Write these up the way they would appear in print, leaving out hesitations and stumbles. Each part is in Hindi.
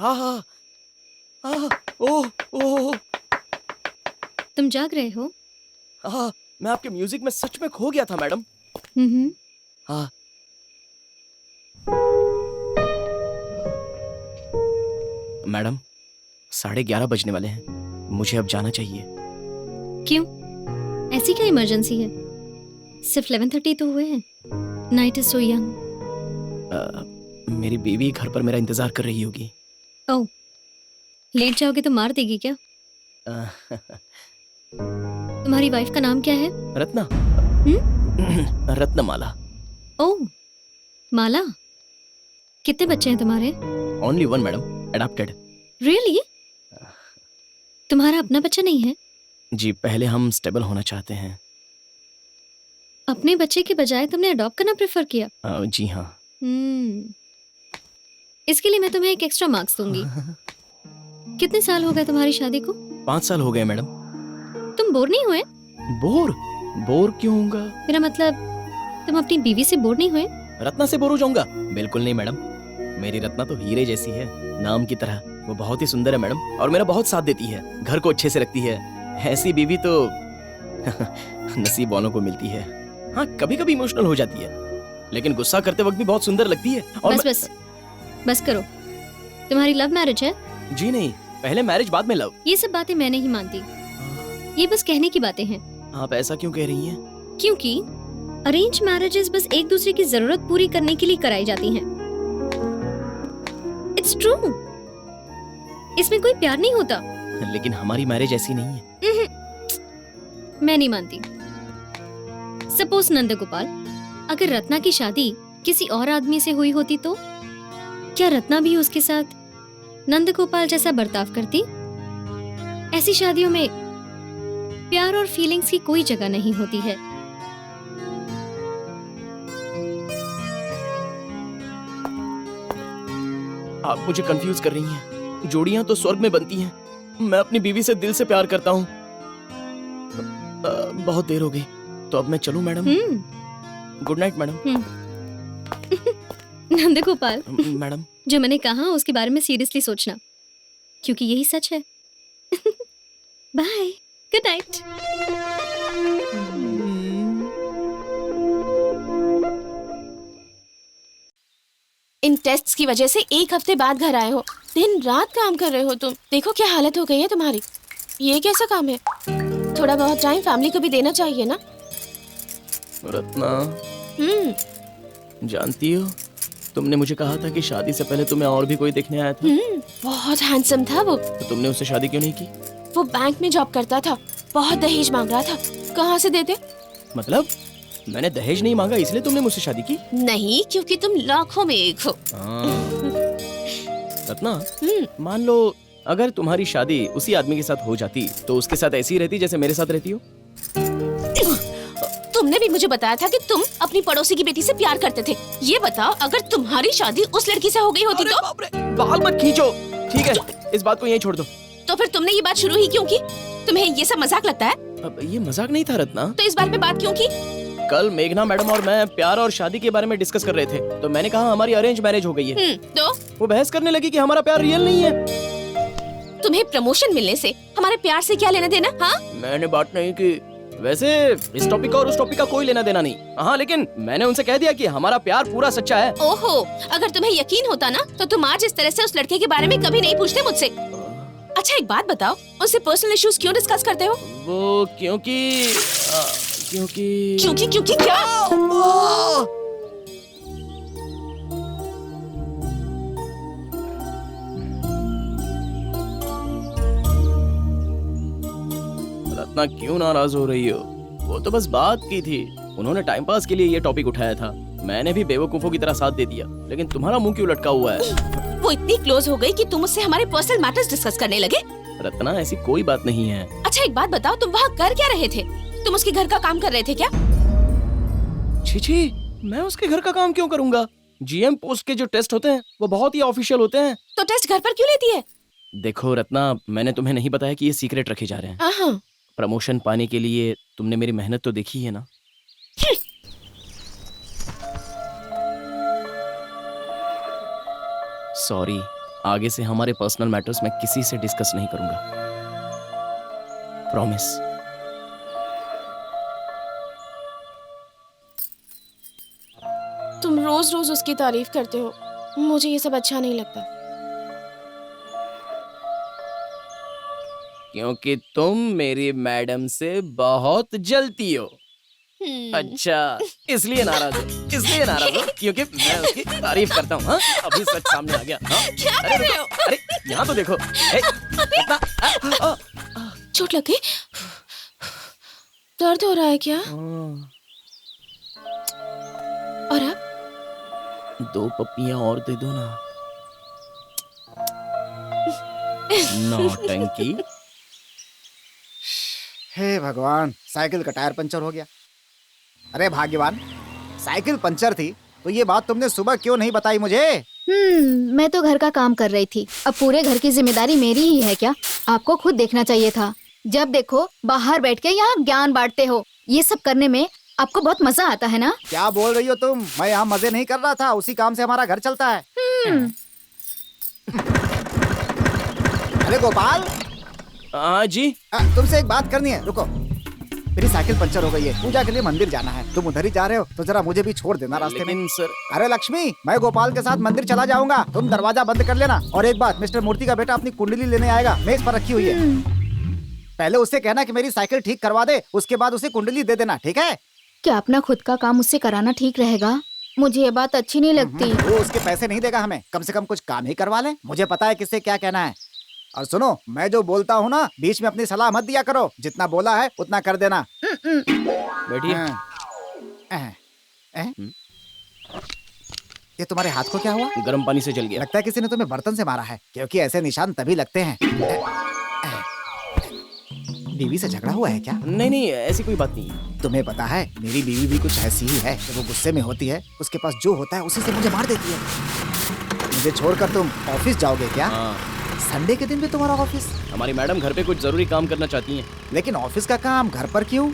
हाँ हाँ हाँ। ओह ओह। तुम जाग रहे हो? हाँ, मैं आपके म्यूजिक में सच में खो गया था मैडम। हाँ। मैडम 11:30 बजने वाले हैं, मुझे अब जाना चाहिए। क्यों? ऐसी क्या इमरजेंसी है? सिर्फ 11:30 तो हुए हैं। Night is so young. मेरी बीवी घर पर मेरा इंतजार कर रही होगी। ओह, लेट जाओगे तो मार देगी क्या? अ, तुम्हारी वाइफ का नाम क्या है? रत्ना। रत्नमाला। ओह, माला। कितने बच्चे हैं तुम्हारे? Only one madam, adopted. Really? तुम्हारा अपना बच्चा नहीं है? जी, पहले हम स्टेबल होना चाहते हैं। अपने बच्चे के बजाय तुमने अडॉप्ट करना प्रेफर किया? जी हाँ। इसके लिए मैं तुम्हें एक एक्स्ट्रा मार्क्स दूंगी। कितने साल हो गए तुम्हारी शादी को? 5 साल हो गए मैडम। तुम बोर नहीं हुए? बोर क्यों होऊंगा? मेरा मतलब, तुम अपनी बीवी से बोर नहीं हुए? रत्ना से बोर हो जाऊंगा? बिल्कुल नहीं मैडम, मेरी रत्ना तो हीरे जैसी है, नाम की तरह। वो बहुत ही सुंदर है मैडम, और मेरा बहुत साथ देती है, घर को अच्छे से रखती है। ऐसी बीवी तो नसीब वालों को मिलती है। हाँ, कभी कभी इमोशनल हो जाती है, लेकिन गुस्सा करते वक्त भी बहुत सुंदर लगती है। और बस करो। तुम्हारी लव मैरिज है? जी नहीं, पहले मैरिज बाद में लव। ये सब बातें मैं नहीं मानती, ये बस कहने की बातें हैं। आप ऐसा क्यों कह रही हैं? क्योंकि अरेंज मैरिजेस बस एक दूसरे की जरूरत पूरी करने के लिए कराई जाती हैं। इट्स ट्रू, इसमें कोई प्यार नहीं होता। लेकिन हमारी मैरिज ऐसी नहीं है। मैं नहीं मानती। सपोज नंदगोपाल, अगर रत्ना की शादी किसी और आदमी से हुई होती तो क्या रत्ना भी उसके साथ नंदगोपाल जैसा बर्ताव करती? ऐसी शादियों में प्यार और फीलिंग्स की कोई जगह नहीं होती है। आप मुझे कंफ्यूज कर रही हैं। जोड़ियां तो स्वर्ग में बनती हैं, मैं अपनी बीवी से दिल से प्यार करता हूँ। बहुत देर हो गई, तो अब मैं चलूं madam? Good night madam. Nandgopal madam, जो मैंने कहा उसके बारे में सीरियसली सोचना, क्योंकि यही सच है। Bye, good night. इन टेस्ट्स की वजह से 1 हफ्ते बाद घर आए हो, दिन रात काम कर रहे हो तुम। देखो क्या हालत हो गई है तुम्हारी। ये कैसा काम है? थोड़ा बहुत टाइम फैमिली को भी देना चाहिए ना। रत्ना, जानती हो, तुमने मुझे कहा था कि शादी से पहले तुम्हें और भी कोई देखने आया था। बहुत हैंडसम था वो। तो तुमने उससे शादी क्यों नहीं की? वो बैंक में जॉब करता था, बहुत दहेज मांग रहा था। कहाँ से देते? मतलब मैंने दहेज नहीं मांगा इसलिए तुमने मुझसे शादी की? नहीं, क्योंकि तुम लाखों में एक हो। रत्ना, मान लो अगर तुम्हारी शादी उसी आदमी के साथ हो जाती तो उसके साथ ऐसी ही रहती जैसे मेरे साथ रहती हो? तुमने भी मुझे बताया था कि तुम अपनी पड़ोसी की बेटी से प्यार करते थे। ये बताओ, अगर तुम्हारी शादी उस लड़की से हो गई होती तो? बाप रे, बाल मत खींचो। ठीक है, इस बात को यहीं छोड़ दो। तो फिर तुमने ये बात शुरू ही क्यों की? तुम्हें ये सब मजाक लगता है? अब ये मजाक नहीं था रत्ना। तो इस बात पे बात क्यों की? कल मेघना मैडम और मैं प्यार और शादी के बारे में डिस्कस कर रहे थे, तो मैंने कहा हमारी अरेंज मैरिज हो गई है। तो वो बहस करने लगी कि हमारा प्यार रियल नहीं है। तुम्हें प्रमोशन मिलने से हमारे प्यार से क्या लेना देना? हाँ, मैंने बात नहीं की। वैसे इस टॉपिक का और उस टॉपिक का कोई लेना देना नहीं। हाँ, लेकिन मैंने उनसे कह दिया कि हमारा प्यार पूरा सच्चा है। ओहो, अगर तुम्हें यकीन होता ना तो तुम आज इस तरह से उस लड़के के बारे में कभी नहीं पूछते मुझसे। अच्छा, एक बात बताओ, उससे पर्सनल इश्यूज क्यों डिस्कस करते हो? वो क्योंकि क्या? रत्ना, क्यों नाराज हो रही हो? वो तो बस बात की थी, उन्होंने टाइम पास के लिए ये टॉपिक उठाया था। मैंने भी बेवकूफों की तरह साथ दे दिया, लेकिन तुम्हारा मुंह क्यों लटका हुआ है? वो इतनी क्लोज हो गई कि तुम उससे हमारे पर्सनल मैटर्स डिस्कस करने लगे? रत्ना, ऐसी कोई बात नहीं है। अच्छा, एक बात बताओ, तुम वहाँ कर क्या रहे थे? तुम उसके घर का काम कर रहे थे क्या? छी, मैं उसके घर का काम क्यों करूंगा? जीएम पोस्ट के जो टेस्ट होते हैं वो बहुत ही ऑफिशियल होते हैं। तो टेस्ट घर पर क्यों लेती है? देखो रत्ना, मैंने तुम्हें नहीं बताया कि ये सीक्रेट रखे जा रहे हैं। प्रमोशन पाने के लिए तुमने मेरी मेहनत तो देखी है ना। सॉरी, आगे से हमारे पर्सनल मैटर्स मैं किसी से डिस्कस नहीं करूंगा, प्रॉमिस। तुम रोज रोज उसकी तारीफ करते हो, मुझे ये सब अच्छा नहीं लगता। क्योंकि तुम मेरी मैडम से बहुत जलती हो। अच्छा, इसलिए नाराज हो, इसलिए नाराज हो क्योंकि मैं उसकी तारीफ करता हूँ। हाँ, अभी सच सामने आ गया। हाँ? क्या अरे कर रहे हो? अरे यहाँ तो देखो। चोट लग गई? दर्द हो रहा है क्या? और अब 2 पप्पियां और दे दो ना। नौटंकी। हे भगवान, साइकिल का टायर पंचर हो गया। अरे भाग्यवान, साइकिल पंचर थी तो ये बात तुमने सुबह क्यों नहीं बताई मुझे? मैं तो घर का काम कर रही थी। अब पूरे घर की जिम्मेदारी मेरी ही है क्या? आपको खुद देखना चाहिए था। जब देखो बाहर बैठ के यहाँ ज्ञान बांटते हो। ये सब करने में आपको बहुत मजा आता है ना? क्या बोल रही हो तुम? मैं यहाँ मजे नहीं कर रहा था, उसी काम से हमारा घर चलता है। अरे गोपाल। हाँ जी। तुमसे एक बात करनी है, रुको। मेरी साइकिल पंचर हो गई है, पूजा के लिए मंदिर जाना है। तुम उधर ही जा रहे हो तो जरा मुझे भी छोड़ देना रास्ते में। लेकिन सर। अरे लक्ष्मी, मैं गोपाल के साथ मंदिर चला जाऊंगा, तुम दरवाजा बंद कर लेना। और एक बात, मिस्टर मूर्ति का बेटा अपनी कुंडली लेने आएगा, मेज पर रखी हुई है। पहले उससे कहना कि मेरी साइकिल ठीक करवा दे, उसके बाद उसे कुंडली दे देना, ठीक है? क्या अपना खुद का काम उससे कराना ठीक रहेगा? मुझे ये बात अच्छी नहीं लगती। वो उसके पैसे नहीं देगा हमें, कम से कम कुछ काम ही करवा ले। मुझे पता है किससे क्या कहना है। और सुनो, मैं जो बोलता हूँ ना, बीच में अपनी सलाह मत दिया करो। जितना बोला है उतना कर देना। बैठिए। ये तुम्हारे हाथ को क्या हुआ? गर्म पानी से जल गया। लगता है किसी ने तुम्हें बर्तन से मारा है, क्योंकि ऐसे निशान तभी लगते हैं। बीवी से झगड़ा हुआ है क्या? नहीं नहीं, ऐसी कोई बात नहीं है। तुम्हें पता है, मेरी बीवी भी कुछ ऐसी ही है। जब वो गुस्से में होती है, उसके पास जो होता है उसी से मुझे मार देती है। मुझे छोड़कर तुम ऑफिस जाओगे क्या? हाँ। संडे के दिन भी तुम्हारा ऑफिस? हमारी मैडम घर पे कुछ जरूरी काम करना चाहती हैं। लेकिन ऑफिस का काम घर पर क्यों?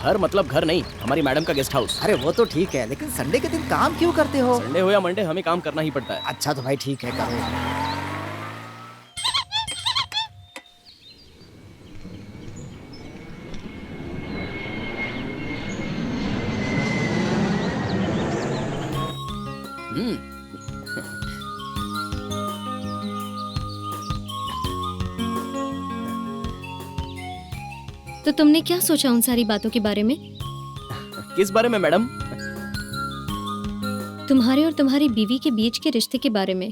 घर मतलब घर नहीं, हमारी मैडम का गेस्ट हाउस। अरे वो तो ठीक है, लेकिन संडे के दिन काम क्यों करते हो? संडे हो या मंडे, हमें काम करना ही पड़ता है। अच्छा तो भाई ठीक है, करो। तो तुमने क्या सोचा उन सारी बातों के बारे में? किस बारे में मैडम? तुम्हारे और तुम्हारी बीवी के बीच के रिश्ते के बारे में।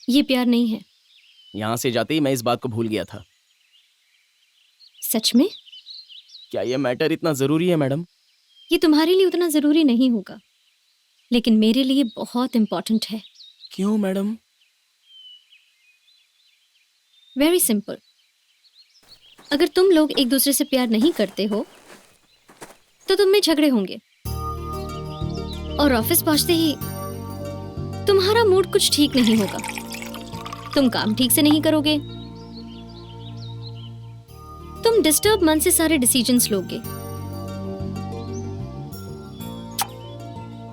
ये प्यार नहीं है। यहाँ से जाते ही मैं इस बात को भूल गया था। सच में? क्या ये मैटर इतना जरूरी है मैडम? ये तुम्हारे लिए उतना जरूरी नहीं होगा, लेकिन मेरे लिए बहुत इम्पोर्टेंट है। क्यों मैडम? Very simple. अगर तुम लोग एक दूसरे से प्यार नहीं करते हो तो तुम में झगड़े होंगे, और ऑफिस पहुंचते ही तुम्हारा मूड कुछ ठीक नहीं होगा। तुम काम ठीक से नहीं करोगे, तुम डिस्टर्ब मन से सारे डिसीजंस लोगे।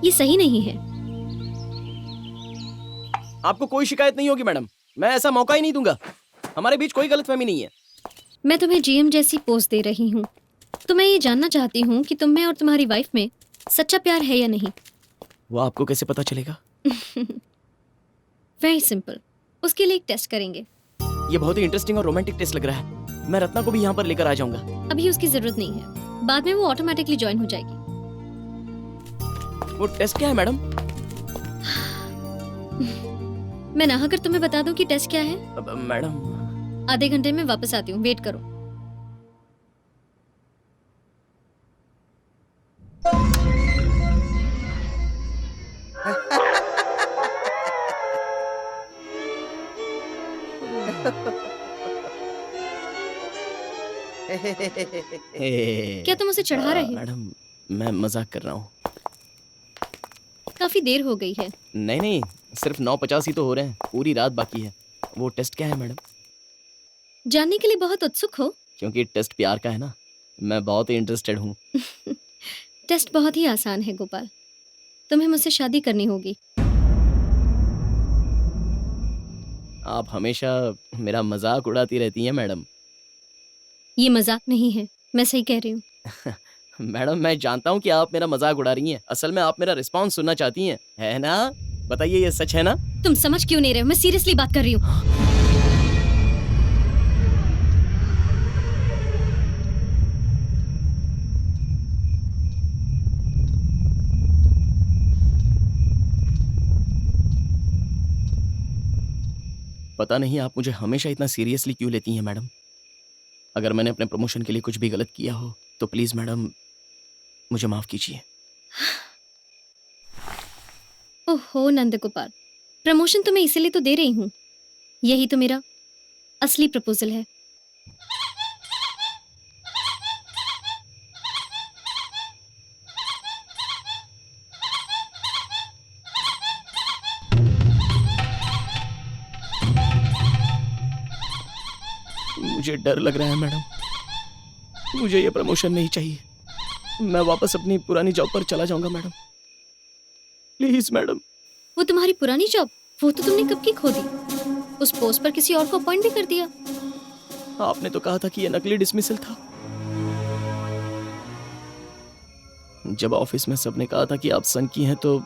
ये सही नहीं है। आपको कोई शिकायत नहीं होगी मैडम, मैं ऐसा मौका ही नहीं दूंगा। हमारे बीच कोई गलतफहमी नहीं है। मैं तुम्हें जीएम जैसी पोस्ट दे रही हूँ, तो मैं ये जानना चाहती हूँ कि तुम में और तुम्हारी वाइफ में सच्चा प्यार है या नहीं। वो आपको कैसे पता चलेगा? वेरी सिंपल, उसके लिए एक टेस्ट करेंगे। ये बहुत ही इंटरेस्टिंग और रोमांटिक टेस्ट लग रहा है। मैं रत्ना को भी यहाँ पर लेकर आ जाऊंगा। अभी उसकी जरूरत नहीं है, बाद में वो ऑटोमेटिकली ज्वाइन हो जाएगी। वो टेस्ट क्या है मैडम? मैं नहाकर तुम्हें बता दूं कि टेस्ट क्या है। मैडम आधे घंटे में वापस आती हूँ, वेट करो। क्या तुम उसे चढ़ा रहे हो? मैडम मैं मजाक कर रहा हूँ। काफी देर हो गई है। नहीं नहीं, सिर्फ 9:50 ही तो हो रहे हैं, पूरी रात बाकी है। वो टेस्ट क्या है मैडम? जानने के लिए बहुत उत्सुक हो? क्योंकि टेस्ट प्यार का है ना, मैं बहुत ही इंटरेस्टेड हूँ। टेस्ट बहुत ही आसान है गोपाल, तुम्हें मुझसे शादी करनी होगी। आप हमेशा मेरा मजाक उड़ाती रहती हैं मैडम। ये मजाक नहीं है, मैं सही कह रही हूँ। मैडम मैं जानता हूँ कि आप मेरा मजाक उड़ा रही हैं, असल में आप मेरा रिस्पॉन्स सुनना चाहती हैं, है ना? बताइए ये सच है ना? तुम समझ क्यों नहीं रहे हो? मैं सीरियसली बात कर रही हूँ। पता नहीं आप मुझे हमेशा इतना सीरियसली क्यों लेती हैं मैडम। अगर मैंने अपने प्रमोशन के लिए कुछ भी गलत किया हो तो प्लीज मैडम मुझे माफ कीजिए। ओहो नंदगोपाल, प्रमोशन तो मैं इसीलिए तो दे रही हूँ, यही तो मेरा असली प्रपोजल है। मुझे डर लग रहा है मैडम, मुझे ये प्रमोशन नहीं चाहिए। मैं वापस अपनी पुरानी जॉब पर चला जाऊंगा मैडम, प्लीज मैडम। वो तुम्हारी पुरानी जॉब, वो तो तुमने कब की खो दी। उस पोस्ट पर किसी और को अपॉइंट भी कर दिया। आपने तो कहा था कि ये नकली डिसमिसल था। जब ऑफिस में सबने कहा था कि आप सन की हैं तो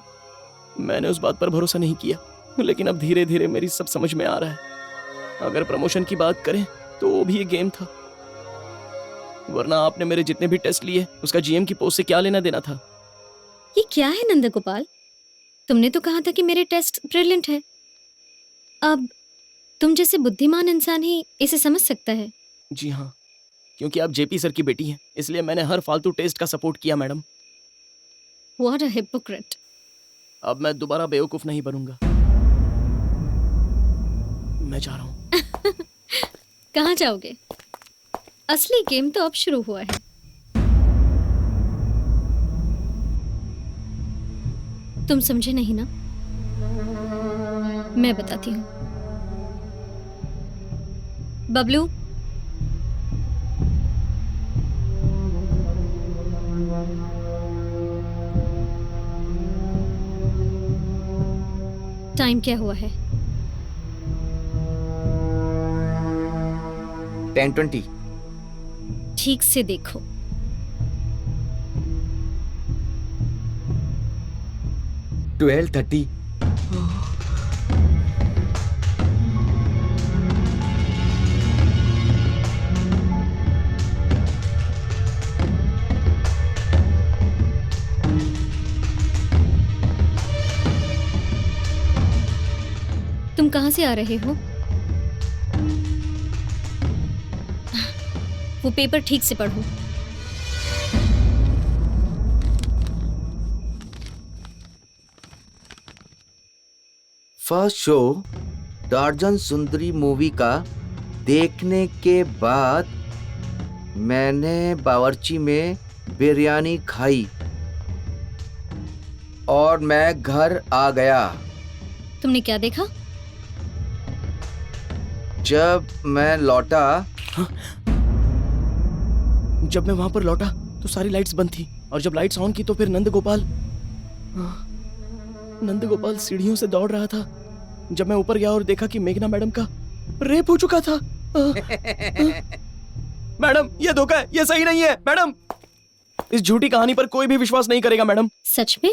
मैंने उस बात पर भरोसा नहीं किया, लेकिन अब धीरे धीरे मेरी सब समझ में आ रहा है। अगर प्रमोशन की बात करें तो वो भी एक गेम था, वरना आपने मेरे जितने भी टेस्ट लिए उसका जीएम की पोस्ट से क्या लेना देना था। ये क्या है नंदगोपाल, तुमने तो कहा था कि मेरे टेस्ट ब्रिलियंट है। अब तुम जैसे बुद्धिमान इंसान ही इसे समझ सकता है। जी हाँ, क्योंकि आप जेपी सर की बेटी हैं, इसलिए मैंने हर फालतू टेस्ट का सपोर्ट किया मैडम। What a hypocrite. अब मैं दोबारा बेवकूफ नहीं बनूंगा। मैं जा रहा हूँ। कहाँ जाओगे? असली गेम तो अब शुरू हुआ है। तुम समझे नहीं ना? मैं बताती हूँ। बबलू, टाइम क्या हुआ है? 10:20। ठीक से देखो। 12:30। तुम कहाँ से आ रहे हो? वो पेपर ठीक से पढ़ो। फर्स्ट शो टार्जन सुंदरी मूवी का देखने के बाद मैंने बावर्ची में बिरयानी खाई और मैं घर आ गया। तुमने क्या देखा? जब मैं लौटा जब मैं वहां पर लौटा तो सारी लाइट्स बंद थी, और जब लाइट्स ऑन की तो फिर नंदगोपाल सीढ़ियों से दौड़ रहा था। जब मैं ऊपर गया और देखा कि मेघना मैडम का रेप हो चुका था। मैडम ये धोखा है, ये सही नहीं है मैडम। इस झूठी कहानी पर कोई भी विश्वास नहीं करेगा मैडम। सच में?